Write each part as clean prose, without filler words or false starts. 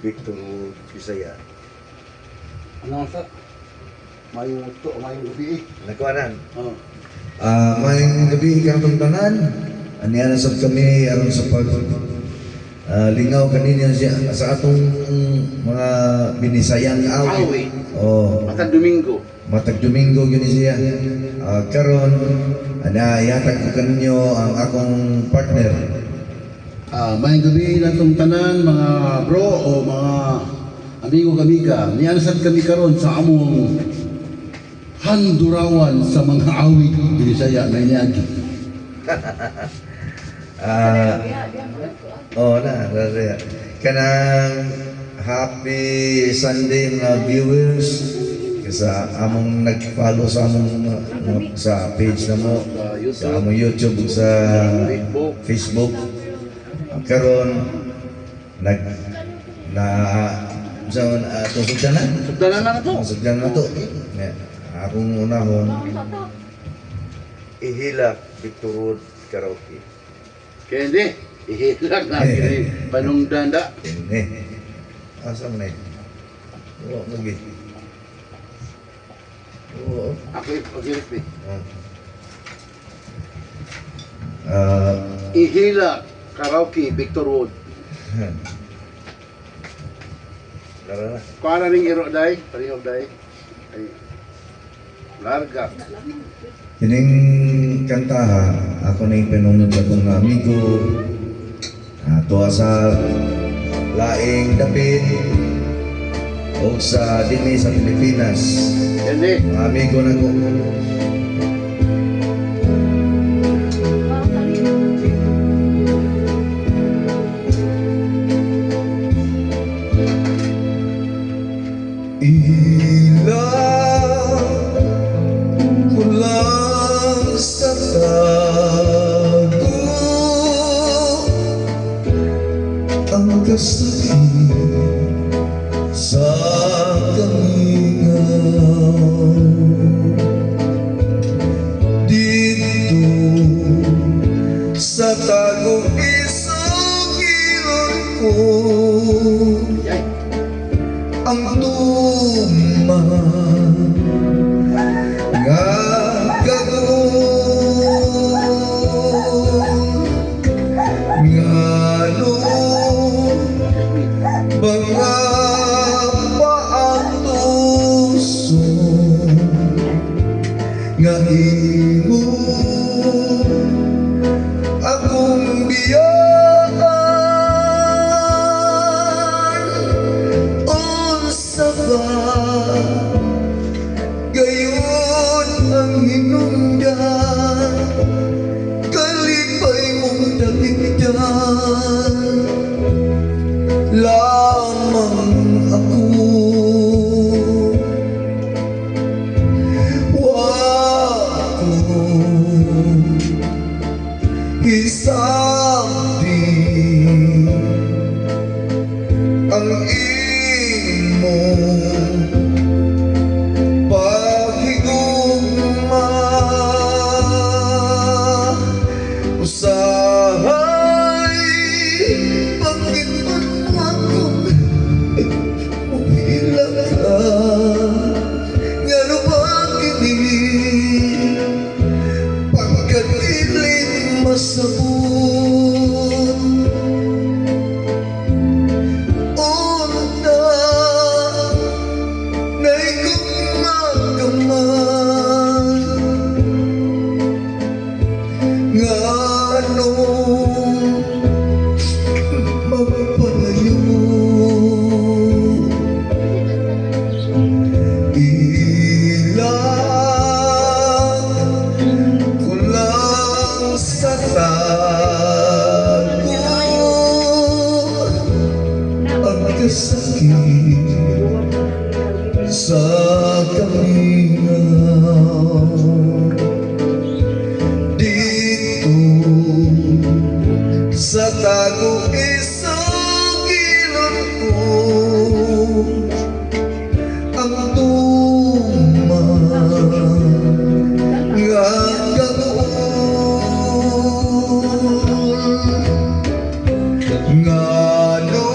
Victor Bisaya. Ano sa? Mayong ito, mayong gabi. Nakuanan. Oh. Mayang gabi kang tanan. Aniya na sab kami aron sa pag lingaw kanina siya sa atong mga binisayang awit. Awit. Oh, Matag Domingo. matag Domingo gini siya. Karon ana yatag ko kanyo ang akong partner. Mayong gabi na itong tanan, mga bro o mga amigo kamiga. Niyansad kami karon sa among handurawan sa mga awit binisaya na inyagi. Kanang happy Sunday mga viewers sa among nag-follow sa among sa page na mo sa among YouTube sa Facebook. Karon nag na sa sugdanan Sugdanan na ito. sugdanan na to. Akong unahon Ihilak Victor Road Karaoke. Kaya hindi, ihilag na kini panungdanda. ini asa man oh lagi oh Ako pag-irit eh. Ihila Karaoke, Victor Wood. Tara na. Kuha na rin iro day, parihog day. Ay, larga. kining kantaha ako na yung pinunod sa kong amigo tuwa sa laing dapit o sa dini sa Pilipinas Hindi. mga amigo na ko ilang kulang sa tago ang kasakit sa kamingaw dito sa tagong isugilon ko Yay. ang tuma nga gagawin ngano mga paantuso nga imo akong biyaan unsa ba gayon ang hinungdan kalipay mong daligdan lamang ako wako hisabi ang imo paghigugma usahay pagkitman ako umilang ka ngano ba kini pagkatiling masabot unta na'y gumagaman ngano magpalayo ilang kulang sa tago ang kasakit sa kamingaw dito sa tago isang ilon ko ang tuma nga ganoon ngano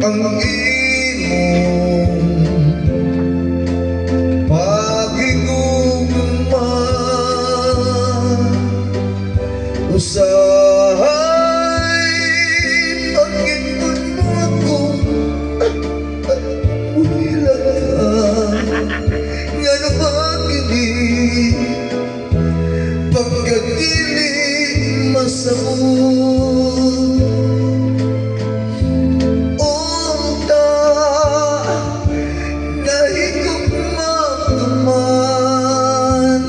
ang imong pagigugma usahay pagkitun mo ako at umilang nga napagili pagkatili masamot unta nahigugmaman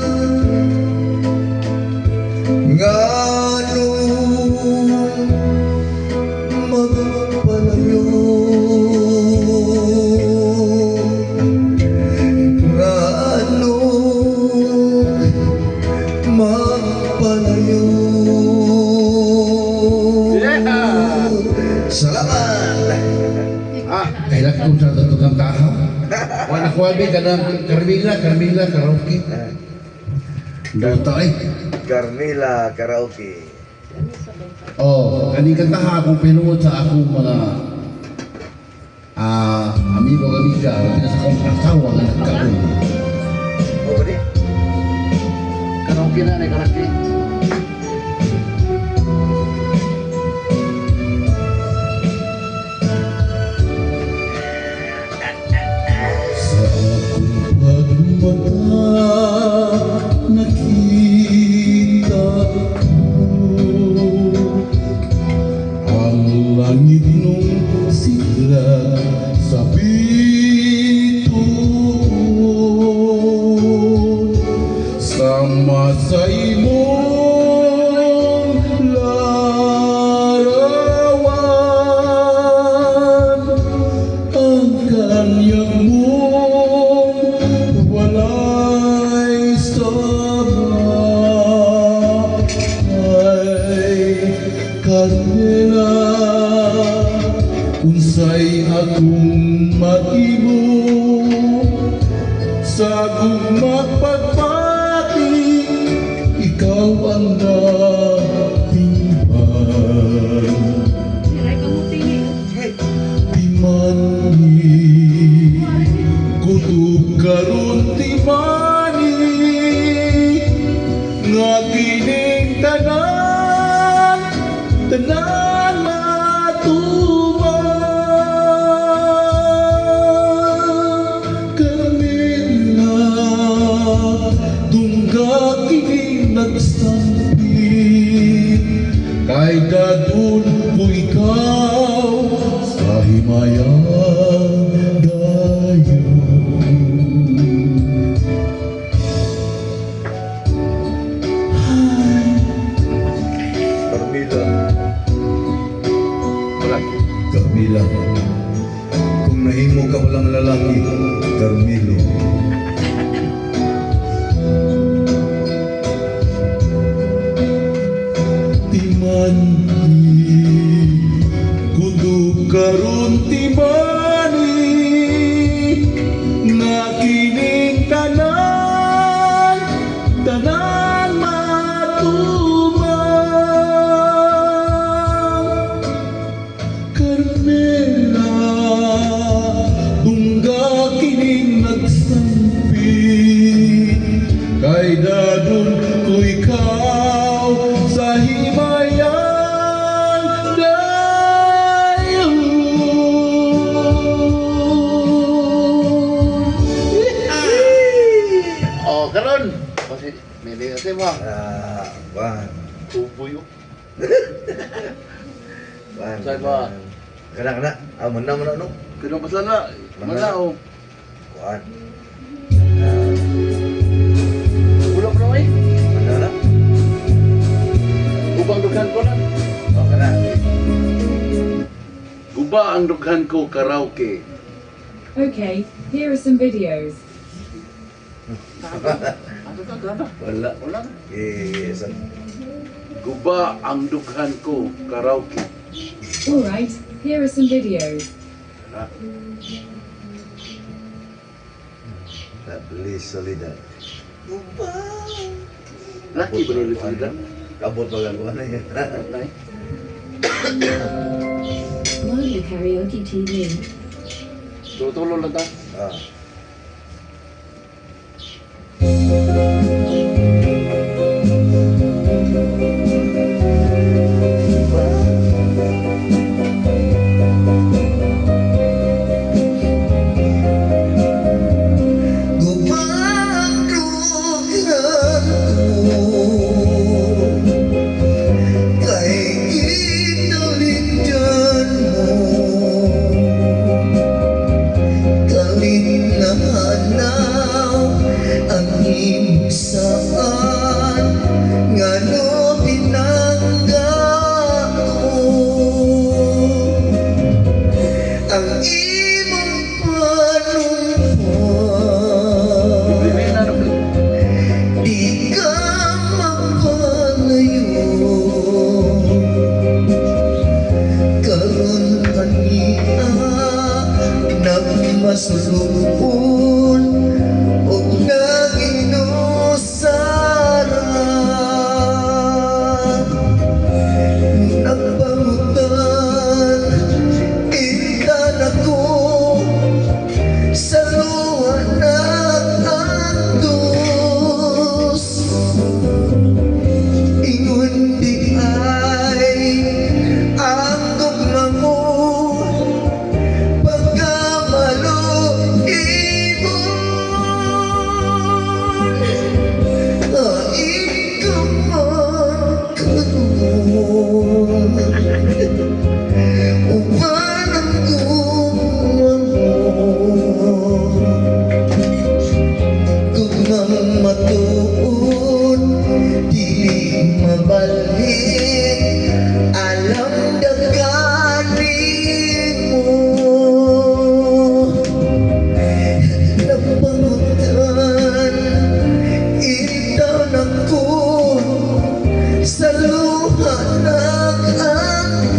ngano magpalayo ngano magpalayo. Salamat! Kailan kong sa tatutang taha. Wala ko abi ka ng Carmila karaoke. Dota eh. Carmila Karaoke. Oh, kaning kantaha akong pinuot sa akong mga amigo amiga, sa akong asawa nga nagkaon. O ba di? Karaoke na, karaoke. Sa akong pagmata nakita ko ang langit nung sigla sa bituon sa masay mong larawan ang kanyang mong walay sama ay Carmela unsay akong mahimo sa gugma pagpati ikaw ang natiman timani kutub karon timani nga kining tanan matuman Carmela tungga kining nagsampit kay dadun ko ikaw sa himayang dayon. Carmila. Malaki. Carmila, kung nahimo ka walang lalaki, Carmelo. Timani kudu karon timani nga kining tanan matuman Carmela tungga kining nagsampit kay dadun ko ikaw sa himayan dayon. Oh, karon. Kasi may kasi mo. Wan. Uboy. Wan. Saan ba? Kana. Mana no? Kano pasala? Mana o? Wan. Ulo pa na Mana na? Ubang dughan ko na. Oh, kana. Guba ang dughan ko karaoke. Okay, here are some videos. Wala. Wala. Yes. Guba ang dughan ko karaoke. Alright, here are some videos. Please, Solidad. Laki ba nila sila? Kabot magagawa na yan. Nay. Global Karaoke TV. Tulo lang ta. Ah. Saan nga no pinangga ang imong panumpa di ka mapalayo karon kaniya nagmasulupon o naginusara nagpangutan ikan ako sa luha nag-antos ingon di ay ang gugma mo pagkamalo ibon hain ka man karoon uban ang gugma mo gugmang matuon dili mabalhin alam daganin mo napangutan itan ako sa luha nag-antos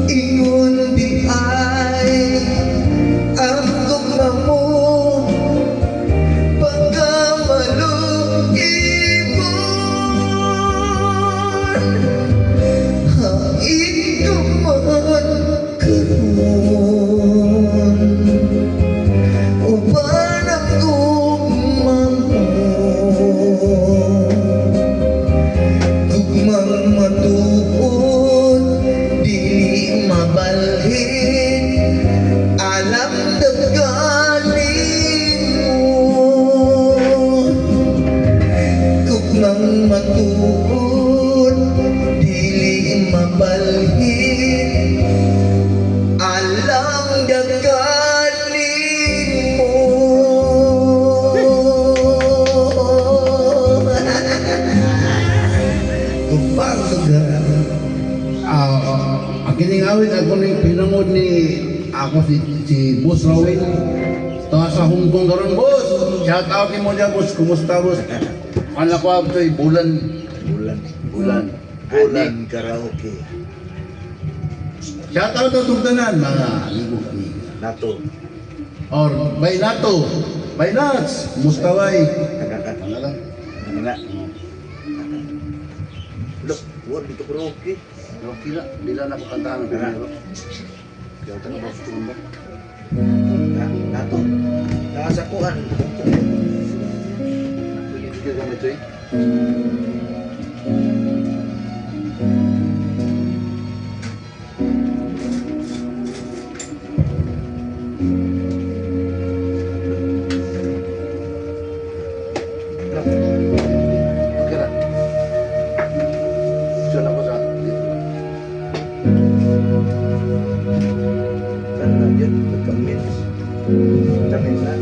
ingon di ay ang gugma mo pagkamalo ibon hain ka man karoon uban ang gugma mo gugmang matuon dili mabalhin alam daganin mo gugmang matuon dili mabalhin alam daganin mo gugmang daganin Ang kiningawin ako ni pinangod ni ako si Boss Rawin. Tawa sa Hong Kong karon, boss. Shout out ni mo diyan, boss. Kumusta, boss? Ano ko abto bulan. Bulan. Bulan. Bulan karaoke. Shout out to tugtanan mga amigo kami. Nato. Or by Nato, by Nats. Kumusta bay? Nagakat. Ano lang? Ano nga? Look, buwan dito karaoke. Okay lang, di lang ako kantahan ng pinero. Kaya ito na boss tumba. Nato. Nakasakuan. Hindi ka gamit ito eh. Okay lang. Diyan ako sa dito. Ano na yun? Nagkamins. Kamins na.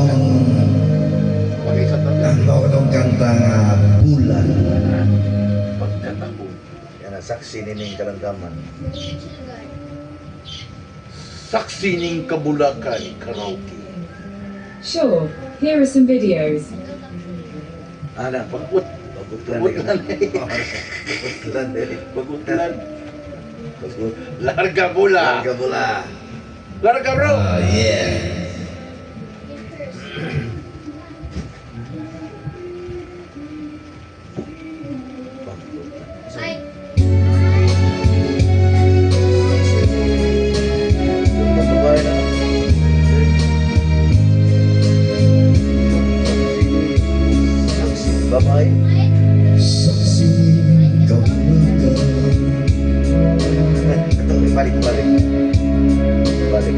ang Pakisa tayo. mao katong kanta nga bulan. Pagkatabo. Yan ang saksi nining karamdaman. Saksi ning kabulakan karaoke. Sure, here are some videos. Ana, Pag-ut. pagutlan Pagutlan. Pagutlan Pagutlan. Larga bula. Larga bola. Larga bro. Yeah. Babae na. Saksi babae. Saksi kabulakan. Ito, balik.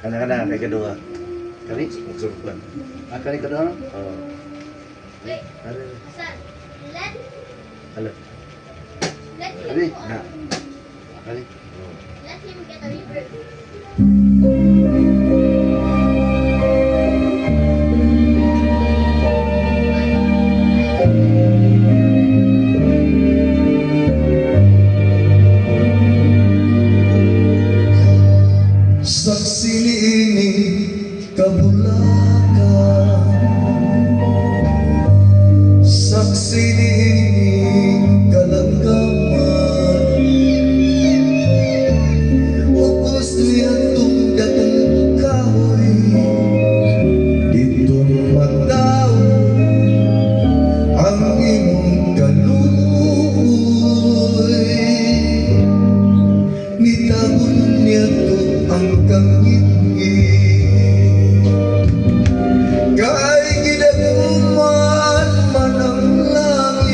Anak-anak, kay kedua. Kani? Magsurpan. Kani ka doon? Oh. Ano? Halo. Kani? Na. Kani? Let him get a river. Saksi niini kabulakan. Saksi niini kalanggaman. Upos niya datang kahoy. Itong magdaw ang imong kaluoy. Nitabon niya to ang kangit-ngit. Kay gidaguman man ang langit.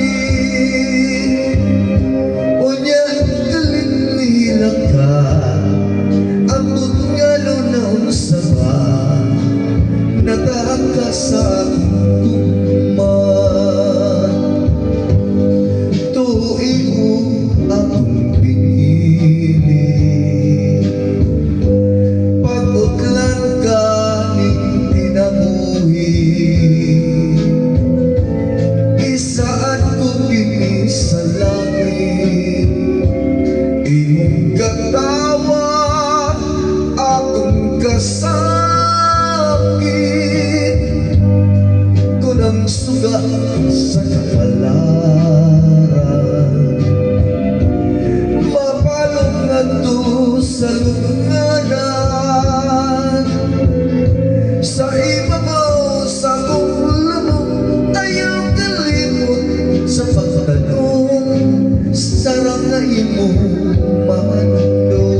Unya kalinlilang ka, abot nga lunaon sa ba, nataka sa tugman. Tuigo akong pinili. Pag-utlan ka ning tinabuhi. Isaan ko kini sa langit. Imong katawa akong kasakit. Kunang suga sa kapalaran. Mapalong nga to sa lunganan. Sa ibabaw sa kong lamok, ayaw kalimot sa pagtanong. Sarang na imong mahandong.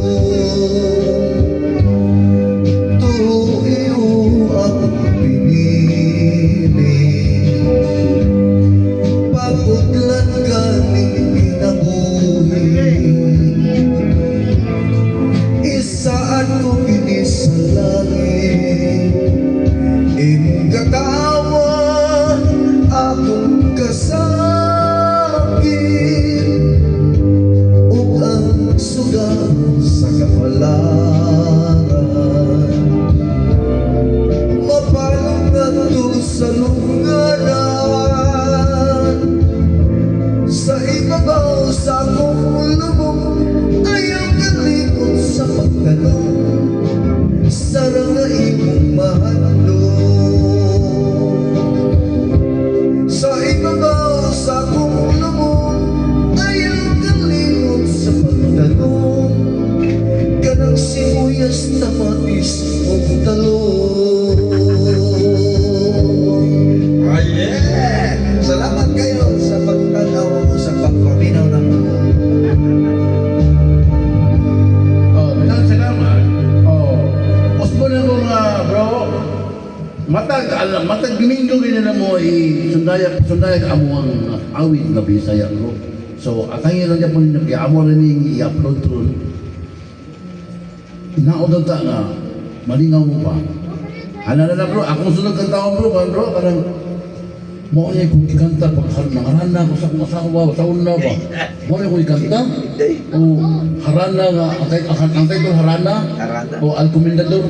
Tuyo akong pinili. Pag-utlan ka ning kinabuhi. Isaan ko kini sa langit. Imong katawa akong kasakit. Ug ang suga sa kapalaran. Mapalong nga to sa lunganan. Sa ibabaw sa akong lubong, ayaw kalimot sa pagtanong. Sarang nga imong mahandong. Sa ibabaw sa akong lubong, ayaw kalimot sa pagtanong. Kanang sibuyas, tamatis, o talong. Yeah! Salamat kayo sa pagtanaw, sa pagpaminaw ng Oh, minang salamat. Oh, usbo na ko nga bro. Matag Domingo ganyan mo sundaya amo ang awit na Bisaya bro. So atangin lang po ninyo kaya amo rin i-upload ron. Inaodon ta nga malingaw mo pa. Ano na bro, akong sunod kang tao bro, parang mo niya kung ikanta pag nangarana ko sa kung asawa, sa una ba? Mo niya kung ikanta? O harana nga, ang title harana? Harana. O Al Comendador?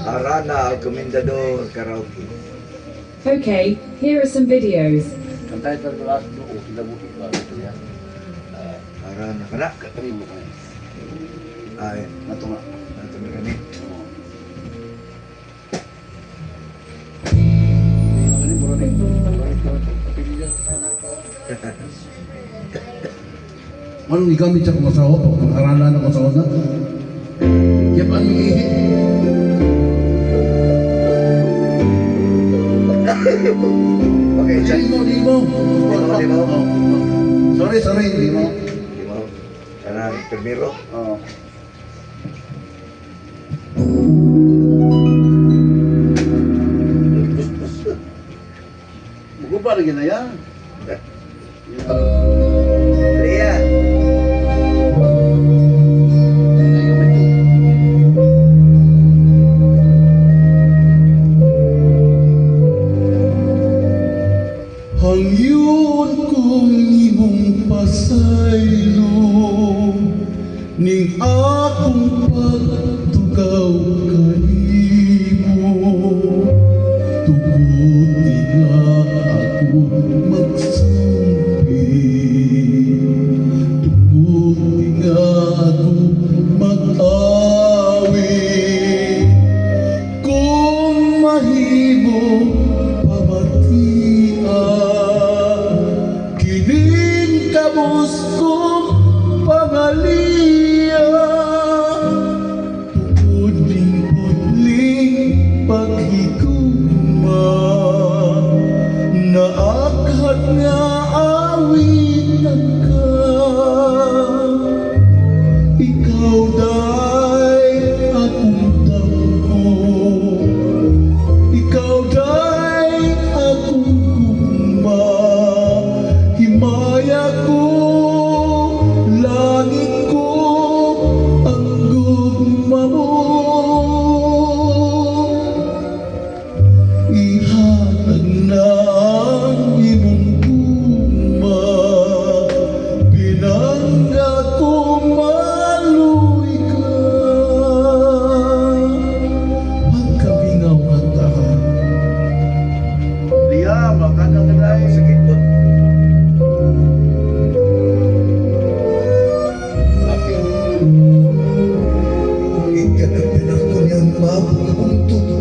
Arana Comendador Karaoke. Okay, here are some videos. Kantay ito sa last doon, kinabuhi ba ito yan? Arana kana. Katarin mo kayo. Ay, Nato nga. nato mi kani. Ano bro rin? Anong igamit sa kong asawa? Pag-aralan ng asawa na? Kaya paano ihi? Okay, check. Di mo. Di mo? Sorry, di mo. Di mo. Kanang permiro. Oo. Bugo lagi na yan. Ria. Hangyon kong imong pasaylo ning akong pagtugaw kanimo tuguti nga ako magsampi tuguti nga ako mag-awi kung mahimo kining kabus kong pangaliya tungod ning putling paghigugma naaghat nga awitan ka ikaw day akong tamo ikaw day akong gugma himaya ko langit ko ang gugma mo ihatag na ang imong gugma pinangga ko maluy ka pagkabingaw ka tahan Lia, makanya ka dahil Sakit po. Ikanapin ako niyang mabog akong tuto.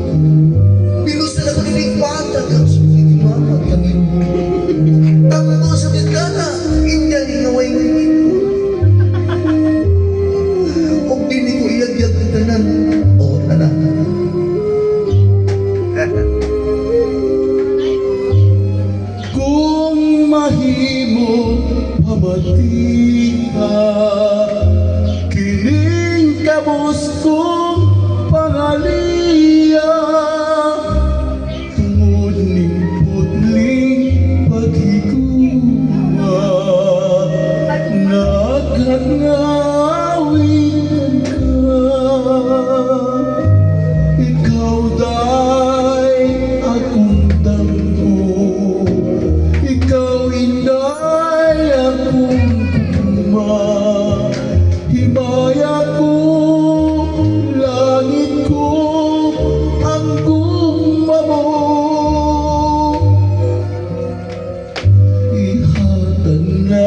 Binusan ako niling bata kang sulit mama kami. Takbo sa bintana, hindi ngaway ngipon. Huwag din ko iyag-yag ng tanan. O, anak. kung mahimo pamatiha kining kabus kong pangaliya tungod ning putling paghigugma naghat nga awitan ka ikaw day akong damgo ikaw inday akong gugma himaya ko langit ko ang gugma mo ihatag na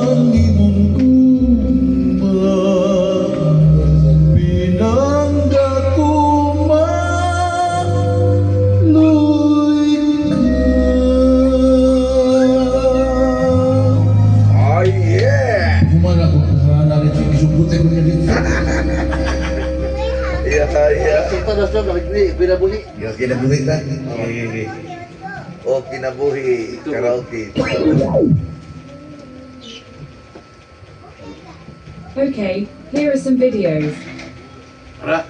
ang imong gugma pinangga ko maluy ka Oh, yeah! Kumana ko sa langit sa isubutin ko niya dito. Yeah. Kita na siya, pinabuli. Yung kinabuhi ta? Okay. O kinabuhi karaoke. Okay, here are some videos. Ara.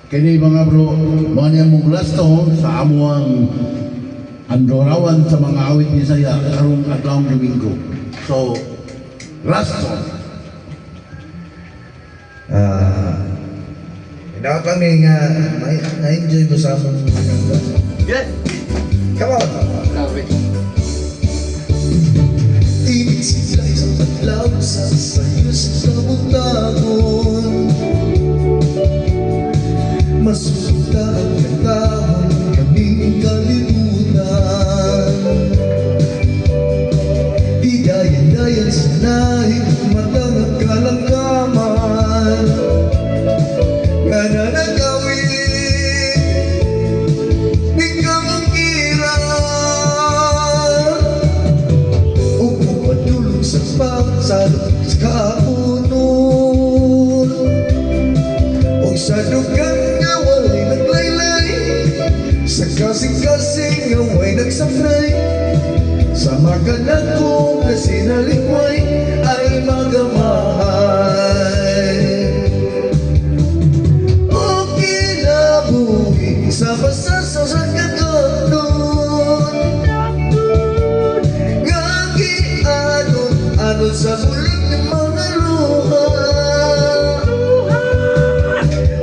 Kini mga bro, mga niya mong last taon sa amo ang Andorawan sa mga awit ni saya karong adlawng Domingo. So, last song. Hinawa kami nga na-enjoy mo sa among Yes. Come on! Init sila isang taglaw sa sayo sa kabutagon Masunta ang katahon kaming kalimutan. Hidayan-dayan sa nahig matang at kalangkaman. Nga na nagawin di ka makilang. Upo padulong sa pagsalot sa kapunon. O sa dugang nga walay naglaylay, sa kasing-kasing nga way nagsafray. Sa maganan ko na sinalikway ay magamahay. O kinabuhi sa masasasan ka doon, nga gianon sa bulig ng mga luha.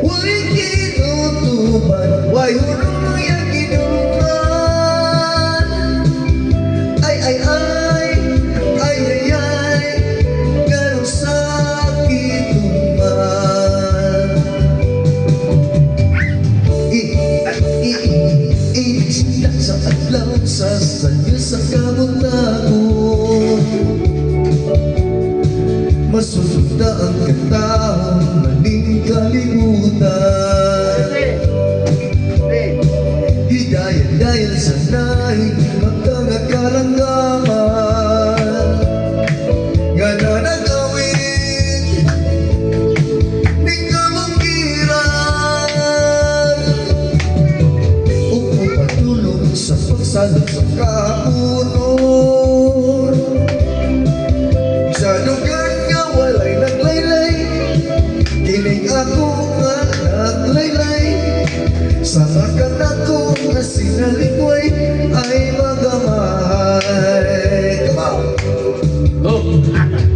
Way kinutuban, way hunong mga ginuman. Ay, ay, ay, ay, ay, ay, ganong sakit man. Inisila sa adlaw sa sanyo sa kabutagon. Masunod ang katahon maning kalimutan. Hidayan-dayan sa nahig magkakalangaman. Nga na nagawin di ka makiran. Upo patulong sa pagsalot sa kapunon. Sa lugar nga walay naglaylay, kining ako nga naglaylay. Sa makan ako nga sinalikway ay magamahay. Come on! Oh.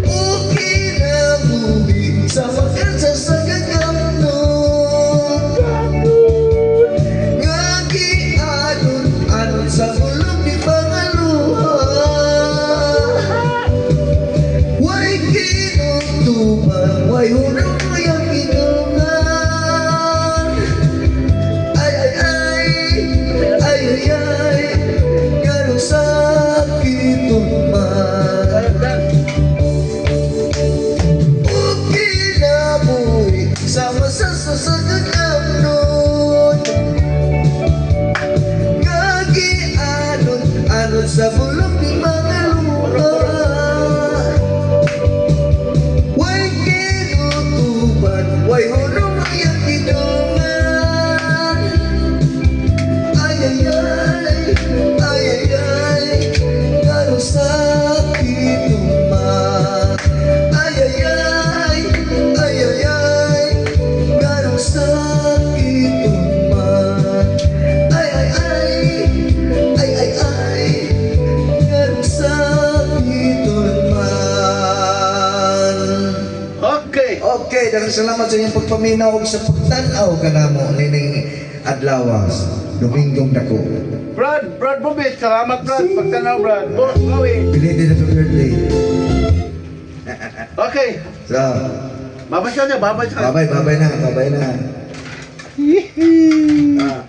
O kinabuhi sa makan sa sagagano, nga gianon sa bulong ni mga luha. Way kinutuban, way hunang mayang inungan. Ay, ay, ay, ay, ay, ay, ganong sakit man. O kinabuhi sa masasasagan nun, nga gianon sa bulong ni mga luha. Way kinutuban, way hunong mayang inungan. Ay, ay, ay, ay, ay, ay, ganong sakit man. Ay, ay, ay, ay, ay, ay, ganong sakit man. Ay, ay, ay, ay, ay, ay, ganong sakit man. Okay. Okay, daghang salamat sa inyong pagpaminaw ug sa pagtan-aw kanamo nining adlaw Domingong dako. Brad Bobit, salamat Brad. Pagtanaw Brad. Boss Chloe. Belated happy birthday. Okay. So, Babay ka niya, babay ka. babay na. Ah.